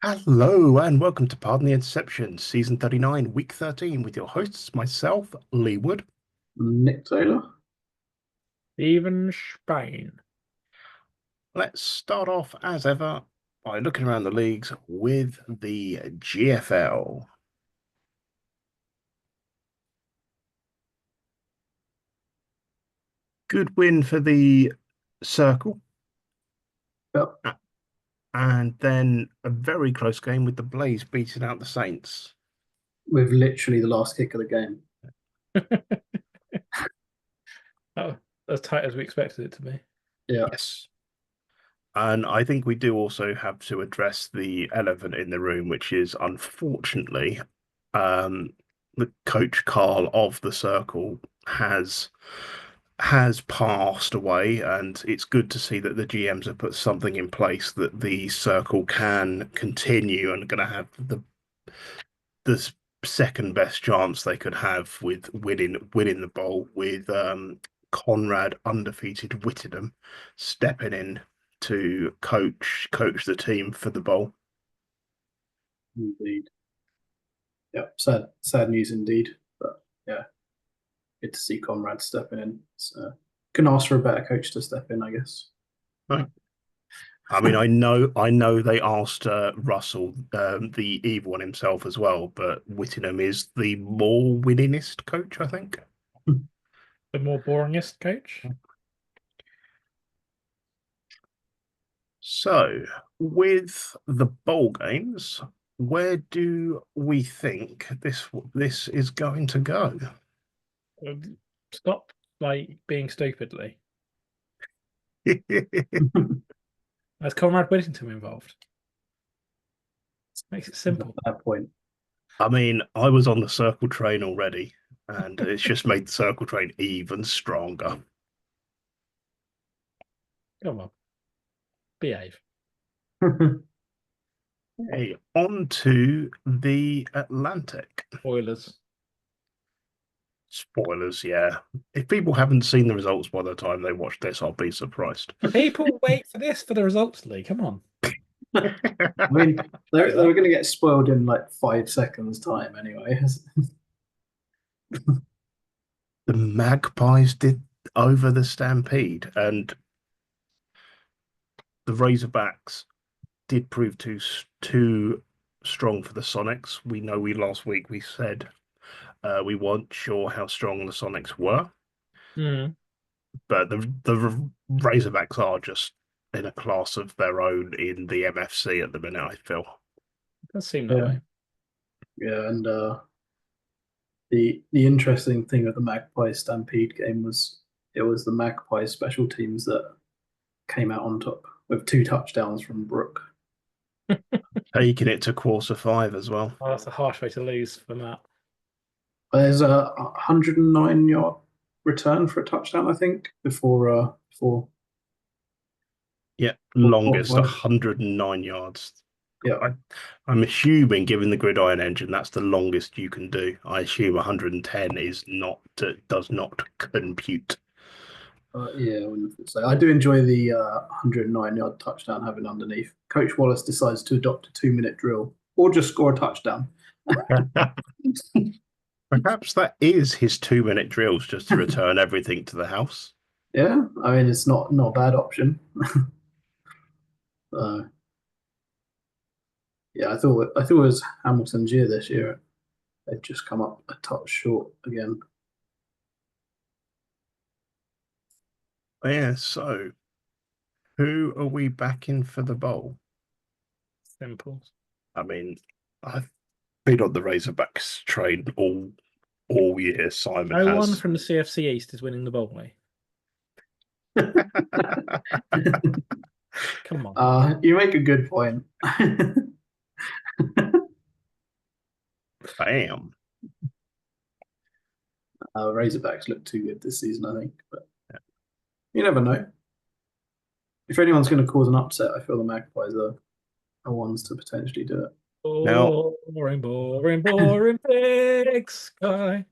Hello and welcome to Pardon the Interception, Season 39, Week 13, with your hosts, myself, Lee Wood. Nick Taylor. Even Spain. Let's start off, as ever, by looking around the leagues with the GFL. Good win for the Circle, Yep. and then a very close game with the Blaze beating out the Saints. With literally the last kick of the game. Oh, as tight as we expected it to be. Yeah. Yes. And I think we do also have to address the elephant in the room, which is unfortunately um, the coach Carl of the Circle has passed away, and it's good to see that the GMs have put something in place that the Circle can continue and going to have the second best chance they could have with winning the bowl with Conrad undefeated Whittingham stepping in to coach the team for the bowl. Indeed. Yep. Sad news indeed. But yeah, good to see Conrad stepping in. So couldn't ask for a better coach to step in, I guess. Right. I mean, I know they asked Russell, the evil one himself as well, but Whittingham is the more winningest coach, I think. The more boringest coach. So, with the bowl games, where do we think this is going to go? Stop being stupidly. Has Conrad Whittington involved? Makes it simple. At that point. I mean, I was on the circle train already, and it's just made the circle train even stronger. Come on. Behave. Hey, on to the Atlantic. Oilers. Spoilers, yeah. If people haven't seen the results by the time they watch this, I'll be surprised. People wait for this for the results, Lee. Come on. I mean, they're going to get spoiled in like 5 seconds time anyway. The Magpies did over the Stampede, and the Razorbacks did prove too strong for the Sonics. We know last week we said we weren't sure how strong the Sonics were, but the Razorbacks are just in a class of their own in the MFC at the minute, I feel. It does seem that way. Yeah, and the interesting thing with the Magpie Stampede game was it was the Magpie special teams that came out on top with 2 touchdowns from Brooke. Taking it to quarter five as well. Oh, that's a harsh way to lose for Matt. There's a 109-yard return for a touchdown, I think, before Yeah, longest 109 yards. Yeah. I'm assuming, given the gridiron engine, that's the longest you can do. I assume 110 does not compute. Yeah, I wouldn't say. I do enjoy the 109-yard touchdown having underneath. Coach Wallace decides to adopt a 2-minute drill or just score a touchdown. Perhaps that is his 2-minute drills, just to return everything to the house. Yeah, I mean it's not a bad option. Yeah, I thought it was Hamilton's year this year. They'd just come up a touch short again. Yeah, so who are we backing for the bowl? Simple. I mean, I've been on the Razorbacks train all year. Simon No one has. from the CFC East is winning the bowl, Lee. Come on. You make a good point. Bam. Razorbacks look too good this season, I think, but you never know. If anyone's going to cause an upset, I feel the Magpies are ones to potentially do it. Now, boring, big sky.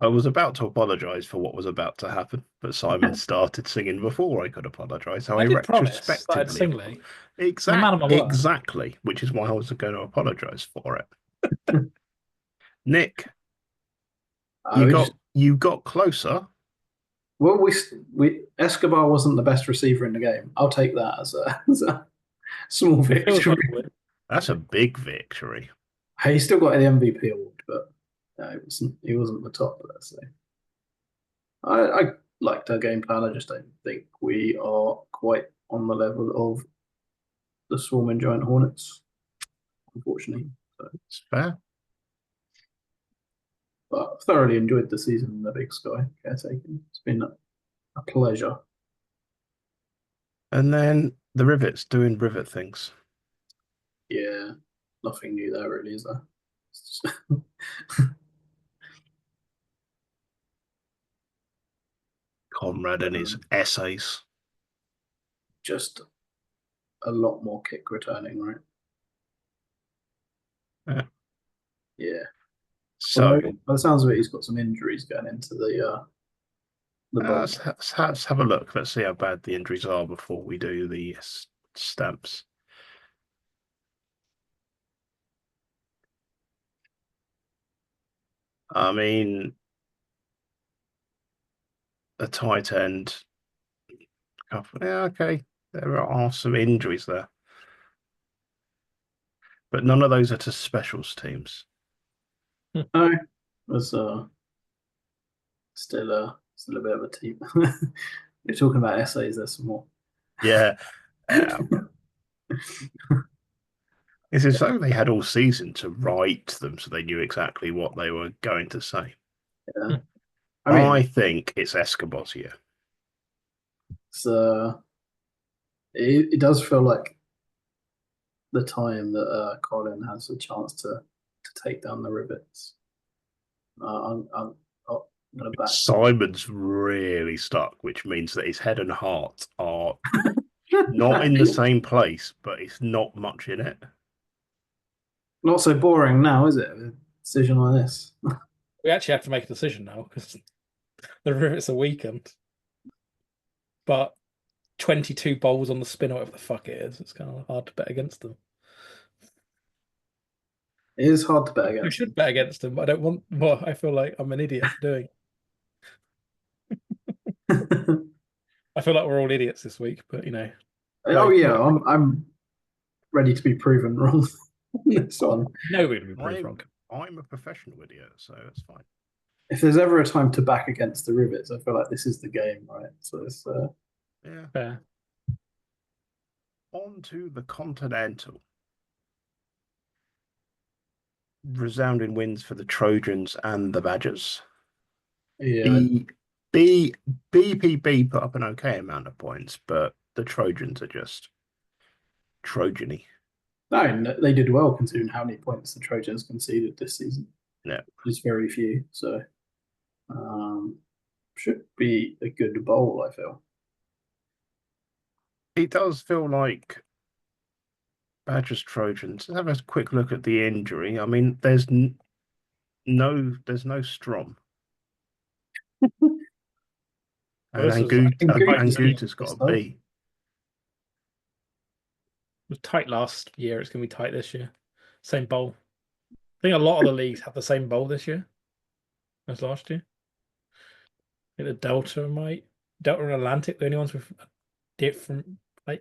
I was about to apologise for what was about to happen, but Simon started singing before I could apologise. So I I did promise that I'd retrospectively sing Lee. I'm a man exact of my word. exactly, which is why I was going to apologise for it. Nick, We just you got closer. well, we Escobar wasn't the best receiver in the game. I'll take that as a, as a small It feels victory. like a win. That's a big victory. He still got the MVP award, but no, he wasn't the top. Let's say. I liked our game plan. I just don't think we are quite on the level of the swarming giant hornets, unfortunately. So, It's fair. but I've thoroughly enjoyed the season in the Big Sky caretaking. It's been a pleasure. And then the rivets doing rivet things. Yeah, nothing new there really, is there? Conrad and his essays. Just a lot more kick returning, right? Yeah. Yeah. So By the sounds of it, he's got some injuries going into the bowl. let's have a look. Let's see how bad the injuries are before we do the stamps. I mean, a tight end. Yeah, okay. There are some injuries there, but none of those are to specials teams. No, there's still a bit of a team. You're talking about essays. There's some more. Yeah. This is so they had all season to write them so they knew exactly what they were going to say. Yeah. I I mean, think it's Escobar's year. it's it does feel like the time that Colin has a chance to take down the rivets. I'm gonna back. Simon's really stuck, which means that his head and heart are not in the same place, but it's not much in it. Not so boring now, is it? A decision like this. We actually have to make a decision now because the rivets are weakened. But 22 bowls on the spin, or whatever the fuck it is, it's kind of hard to bet against them. It is hard to bet I against. should bet against them, but I don't want. Well, I feel like I'm an idiot for doing it. I feel like we're all idiots this week, but Oh yeah, I'm ready to be proven wrong on this one. we're going to be proved wrong. I'm a professional idiot, so that's fine. If there's ever a time to back against the rivets, I feel like this is the game, right? So it's Yeah. Fair. On to the Continental. Resounding wins for the Trojans and the Badgers. yeah. BPB put up an okay amount of points, but the Trojans are just Trojany. No, they did well considering how many points the Trojans conceded this season. Yeah. Just very few. So should be a good bowl, I feel. It does feel like Badgers Trojans. Let's have a quick look at the injury. I mean, there's no Strom. And Anguta's got a B. It was tight last year. It's going to be tight this year. Same bowl. I think a lot of the leagues have the same bowl this year as last year. I think the Delta and Atlantic, the only ones with different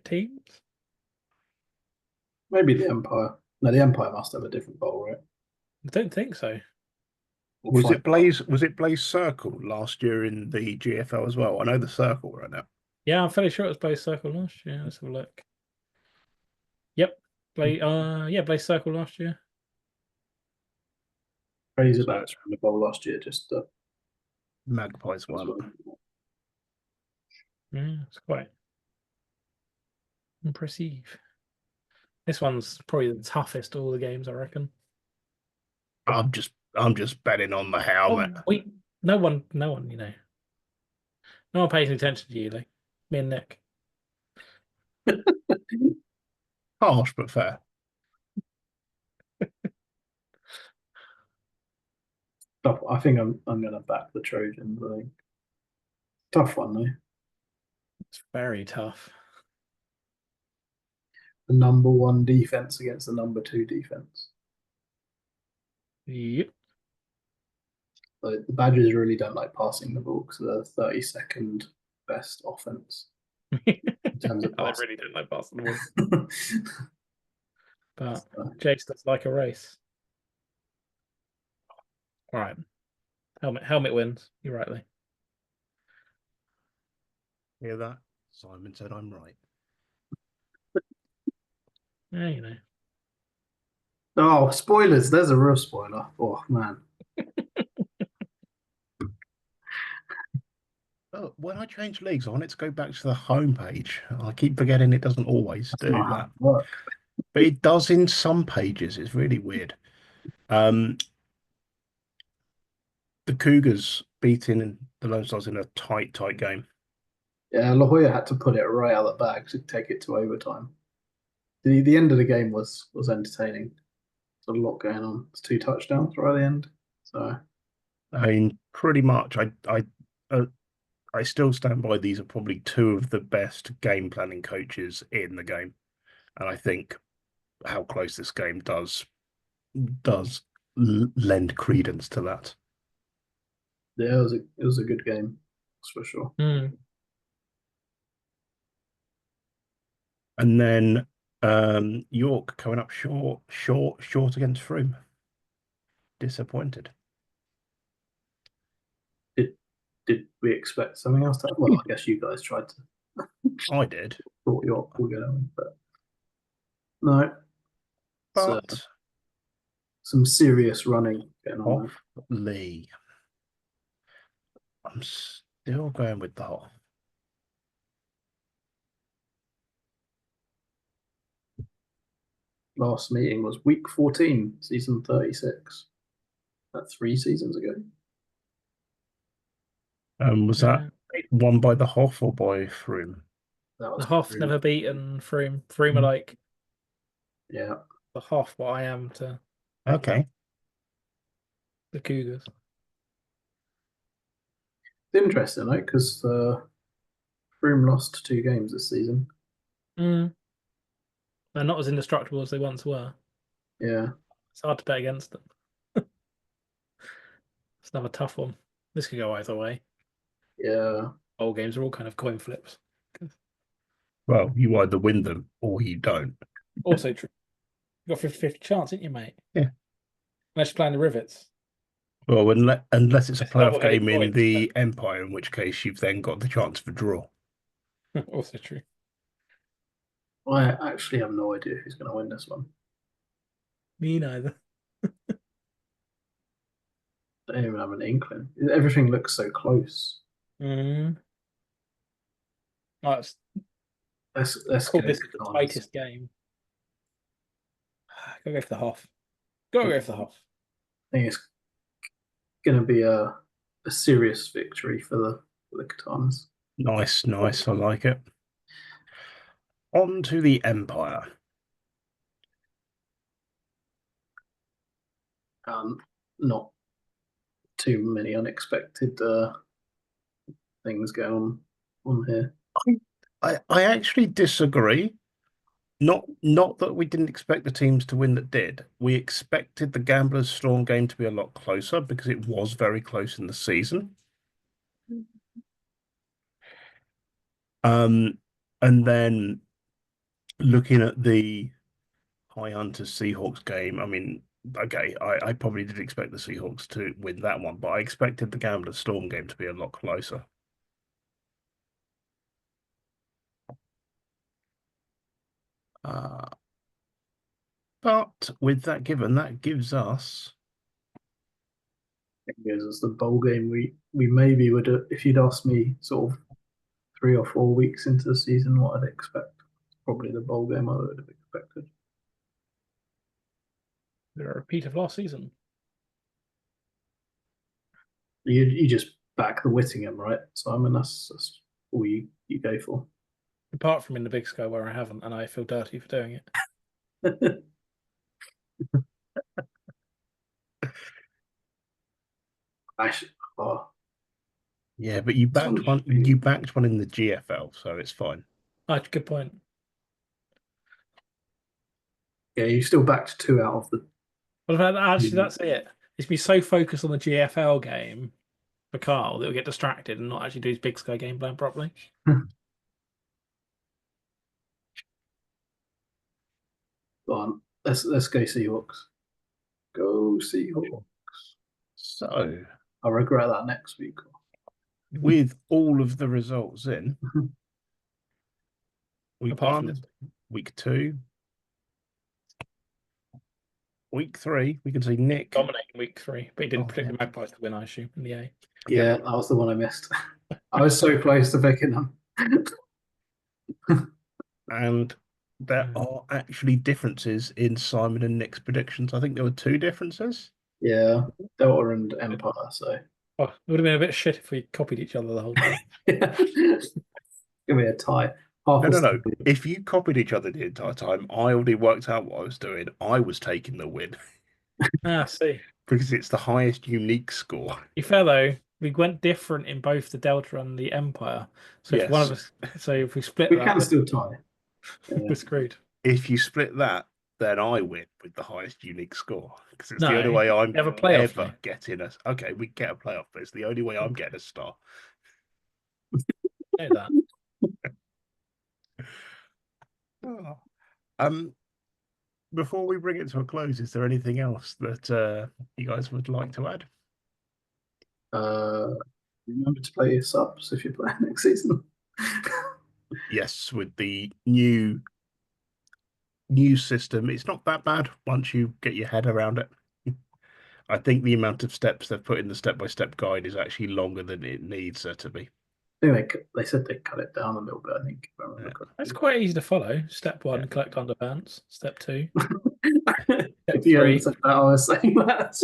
teams. Maybe the Empire. No, the Empire must have a different bowl, right? I don't think so. Was it Blaze Circle last year in the GFL as well? I know the Circle right now. Yeah, I'm fairly sure it was Blaze Circle last year. Let's have a look. Yep. Blaze Circle last year. Razorbacks were in the bowl last year, just Magpies won. Yeah, it's quite impressive. This one's probably the toughest of all the games, I reckon. I'm just betting on the helmet. No one, no one pays attention to you, like me and Nick. Harsh but fair. Tough. I think I'm going to back the Trojans. I think tough one though. It's very tough. The number one defense against the number two defense. Yep. So the Badgers really don't like passing the ball because they're 32nd best offense in terms of I passing. really don't like passing the ball. But Jace does like a race. All right. Helmet wins. You're right, Lee. Hear that? Simon said I'm right. Yeah, you know. Oh, spoilers! There's a real spoiler. Oh man. Oh, when I change leagues, I want it to go back to the home page. I keep forgetting it doesn't always That's do not how that, it works. but it does in some pages. It's really weird. The Cougars beating the Lone Stars in a tight game. Yeah, La Jolla had to put it right out of the bag to take it to overtime. The end of the game was entertaining. There's a lot going on. It's 2 touchdowns right at the end. So I mean, pretty much. I still stand by these are probably two of the best game planning coaches in the game, and I think how close this game does lend credence to that. yeah, it was a good game, that's for sure. Mm. And then York coming up short against Froome. Disappointed. Did we expect something else to happen? Well, I guess you guys tried to I did, thought York were going to win, but no. So but some serious running going on there. off Lee. I'm still going with the Hoff. Last meeting was week 14, season 36. That's 3 seasons ago. Was that won by the Hoff or by Froome? That was The Hoff Froome. never beaten Froome. Froome are like Yeah. the Hoff what I am to Okay. the Cougars. It's interesting, right? Because Froome lost 2 games this season. Mm. They're not as indestructible as they once were. Yeah. It's hard to bet against them. It's another tough one. This could go either way. Yeah. All games are all kind of coin flips. Well, you either win them or you don't. Also true. You got 50-50 chance, didn't you, mate? Yeah. Unless you're playing the rivets. Well, unless it's a It's playoff double-headed game in points, the Empire, in which case you've then got the chance of a draw. Also true. I actually have no idea who's going to win this one. Me neither. I don't even have an inkling. Everything looks so close. Mm. Oh, Let's call go this the Cons. tightest game. Go for the Hoff. Go for the Hoff. I think it's going to be a serious victory for the Catans. Nice. I like it. On to the Empire. Not too many unexpected things going on here. I actually disagree. Not that we didn't expect the teams to win that did. We expected the Gamblers Storm game to be a lot closer because it was very close in the season. And then looking at the High Hunters Seahawks game, I mean, okay, I probably did expect the Seahawks to win that one, but I expected the Gamblers Storm game to be a lot closer. But with that given, that gives us It's the bowl game we maybe would have, if you'd asked me sort of 3 or 4 weeks into the season what I'd expect. Probably the bowl game I would have expected. A repeat of last season. You just back the Whittingham, right, Simon? That's all you go for. Apart from in the Big Sky where I haven't, and I feel dirty for doing it. Actually, oh, Yeah, but you this one backed one. should be. You backed one in the GFL, so it's fine. Oh, good point. Yeah, you still backed 2 out of the. What about actually? That's it. He's been so focused on the GFL game for Carl that he'll get distracted and not actually do his Big Sky game plan properly. Go on, let's go Seahawks. Go Seahawks. So, I'll regret that next week. with all of the results in, week Apart from 1, this, week 2, week 3, we can see Nick. dominating week 3, but he didn't Oh, predict yeah. the Magpies to win, I assume, in the A. Yeah, that was the one I missed. I was so close to picking them. And there are actually differences in Simon and Nick's predictions. I think there were 2 differences. Yeah, Delta and Empire. So Oh, it would have been a bit shit if we copied each other the whole time. give me a tie. Half No, was no, no. If you copied each other the entire time, I already worked out what I was doing. I was taking the win See. because it's the highest unique score. To be fair though, we went different in both the Delta and the Empire. So if one of Yes. us, so if we split We that, can still tie. we're screwed. If you split that, then I win with the highest unique score because it's the No, only way I'm we have a playoff ever year. getting a. Okay, we get a playoff, but it's the only way I'm getting a star. Know that. Oh. Before we bring it to a close, is there anything else that you guys would like to add? Remember to play your subs if you're playing next season. Yes, with the new system, it's not that bad once you get your head around it. I think the amount of steps they've put in the step-by-step guide is actually longer than it needs to be. I think they said they cut it down a little bit. I think. If I remember correctly. It's quite easy to follow. Step 1, collect underpants. Step 2. If you hadn't 3. said that, I was saying that.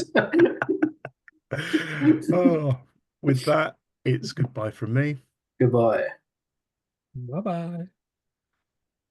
Oh, with that, it's goodbye from me. Goodbye. Bye bye.